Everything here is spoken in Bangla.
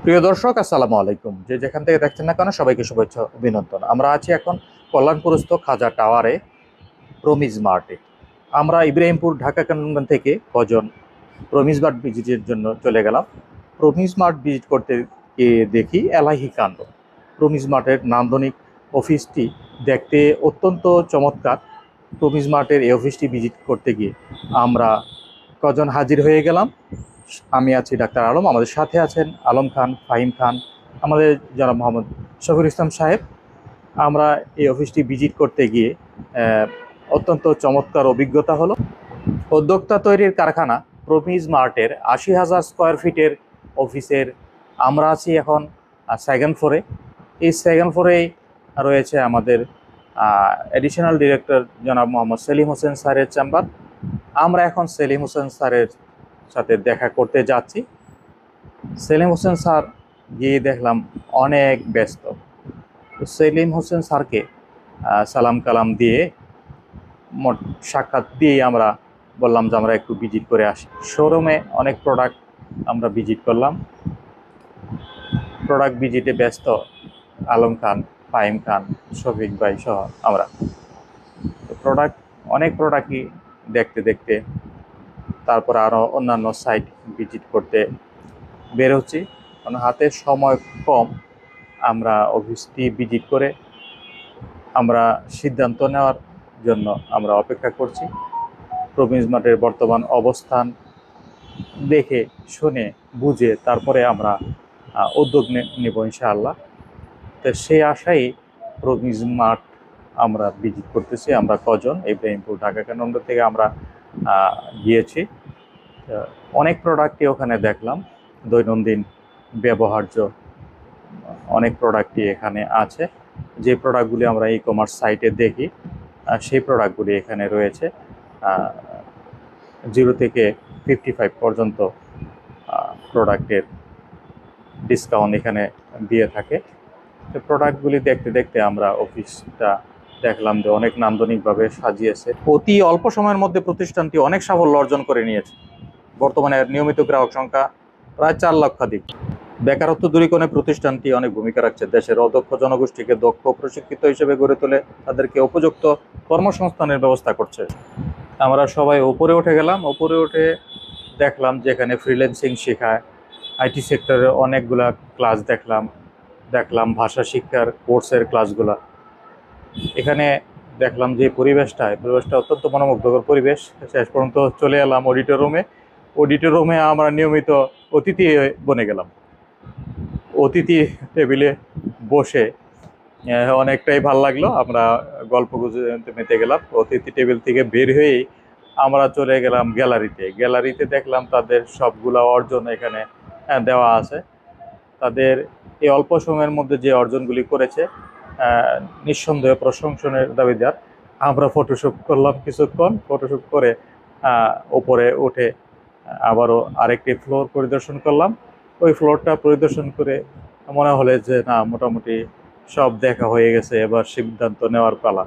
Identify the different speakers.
Speaker 1: প্রিয় দর্শক, আসসালামু আলাইকুম। যে যেখান থেকে দেখছেন না কেন, সবাইকে শুভেচ্ছা অভিনন্দন। আমরা আছি এখন কল্যাণপুরস্থ খাজা টাওয়ারে, প্রমিজ মার্টে। আমরা ইব্রাহিমপুর ঢাকা ক্যান্টনমেন্ট থেকে কজন প্রমিজ মার্ট ভিজিটের জন্য চলে গেলাম। প্রমিজ মার্ট ভিজিট করতে গিয়ে দেখি এলাহি কাণ্ড। প্রমিজ মার্টের নান্দনিক অফিসটি দেখতে অত্যন্ত চমৎকার। প্রমিজ মার্টের এই অফিসটি ভিজিট করতে গিয়ে আমরা কজন হাজির হয়ে গেলাম। আমি আছি ডাক্তার আলম, আমাদের সাথে আছেন আলম খান, ফাহিম খান, আমাদের জনাব মোহাম্মদ শফির ইসলাম সাহেব। আমরা এই অফিসটি ভিজিট করতে গিয়ে অত্যন্ত চমৎকার অভিজ্ঞতা হলো। উদ্যোক্তা তৈরির কারখানা প্রমিজ মার্টের ৮০,০০০ স্কোয়ার ফিটের অফিসের আমরা আছি এখন সেকেন্ড ফ্লোরে। এই সেকেন্ড ফ্লোরেই রয়েছে আমাদের অ্যাডিশনাল ডিরেক্টর জনাব মোহাম্মদ সেলিম হোসেন স্যারের চেম্বার। আমরা এখন সেলিম হোসেন স্যারের সাথে দেখা করতে যাচ্ছি। সেলিম হোসেন স্যার গিয়ে দেখলাম অনেক ব্যস্ত। তো সেলিম হোসেন স্যারকে সালাম কালাম দিয়ে সাক্ষাৎ দিয়ে আমরা বললাম যে আমরা একটু ভিজিট করে আসি। শোরুমে অনেক প্রোডাক্ট আমরা ভিজিট করলাম। প্রোডাক্ট ভিজিটে ব্যস্ত আলম খান, ফাহিম খান, শফিক ভাই সহ আমরা। তো অনেক প্রোডাক্টই দেখতে দেখতে তারপর আরও অন্যান্য সাইট ভিজিট করতে বের হচ্ছি, কারণ হাতে সময় কম। আমরা অফিসটি ভিজিট করে আমরা সিদ্ধান্ত নেওয়ার জন্য আমরা অপেক্ষা করছি। প্রমিজ মার্টের বর্তমান অবস্থান দেখে শুনে বুঝে তারপরে আমরা উদ্যোগ নেব ইনশাআল্লাহ। তো সেই আশাই প্রমিজ মার্ট আমরা ভিজিট করতেছি। আমরা কজন ইব্রাহিমপুর ঢাকা ক্যান্টনমেন্ট থেকে আমরা গিয়েছি। অনেক প্রোডাক্টই ওখানে দেখলাম, দৈনন্দিন ব্যবহার্য অনেক প্রোডাক্টই এখানে আছে। যে প্রোডাক্টগুলি আমরা ই কমার্স সাইটে দেখি সেই প্রোডাক্টগুলি এখানে রয়েছে। 0 থেকে 55 পর্যন্ত প্রোডাক্টের ডিসকাউন্ট এখানে দিয়ে থাকে। তো প্রোডাক্টগুলি দেখতে দেখতে আমরা অফিসটা দেখলাম যে অনেক নান্দনিকভাবে সাজিয়েছে। অতি অল্প সময়ের মধ্যে প্রতিষ্ঠানটি অনেক সাফল্য অর্জন করে নিয়েছে। বর্তমানে নিয়মিত গ্রাহক সংখ্যা প্রায় 4 লক্ষাধিক। বেকারত্ব দূরীকরণে প্রতিষ্ঠানটি অনেক ভূমিকা রাখছে। দেশের অদক্ষ জনগোষ্ঠীকে দক্ষ প্রশিক্ষিত হিসেবে গড়ে তুলে তাদেরকে উপযুক্ত কর্মসংস্থানের ব্যবস্থা করছে। আমরা সবাই উপরে উঠে গেলাম। উপরে উঠে দেখলাম যে এখানে ফ্রিল্যান্সিং শেখায়, আইটি সেক্টরের অনেকগুলা ক্লাস দেখলাম ভাষা শিক্ষার কোর্সের ক্লাসগুলা। এখানে দেখলাম যে পরিবেশটা অত্যন্ত মনোমুগ্ধকর পরিবেশ। শেষ পর্যন্ত চলে এলাম অডিটোরিয়ামে আমরা নিয়মিত অতিথি বনে গেলাম। অতিথি টেবিলে বসে অনেকটাই ভালো লাগলো। আমরা গল্প গুজবে মেতে গেলাম। অতিথি টেবিল থেকে বের হয়েই আমরা চলে গেলাম গ্যালারিতে দেখলাম তাদের সবগুলা অর্জন এখানে দেওয়া আছে। তাদের এই অল্প সময়ের মধ্যে যে অর্জনগুলি করেছে নিঃসন্দেহে প্রশংসনের দাবিদার। আমরা ফটোশ্যুট করলাম কিছুক্ষণ। ফটোশ্যুট করে ওপরে উঠে আবারও আরেকটি ফ্লোর পরিদর্শন করলাম। ওই ফ্লোরটা পরিদর্শন করে মনে হলে যে না, মোটামুটি সব দেখা হয়ে গেছে, এবার সিদ্ধান্ত নেওয়ার পালা।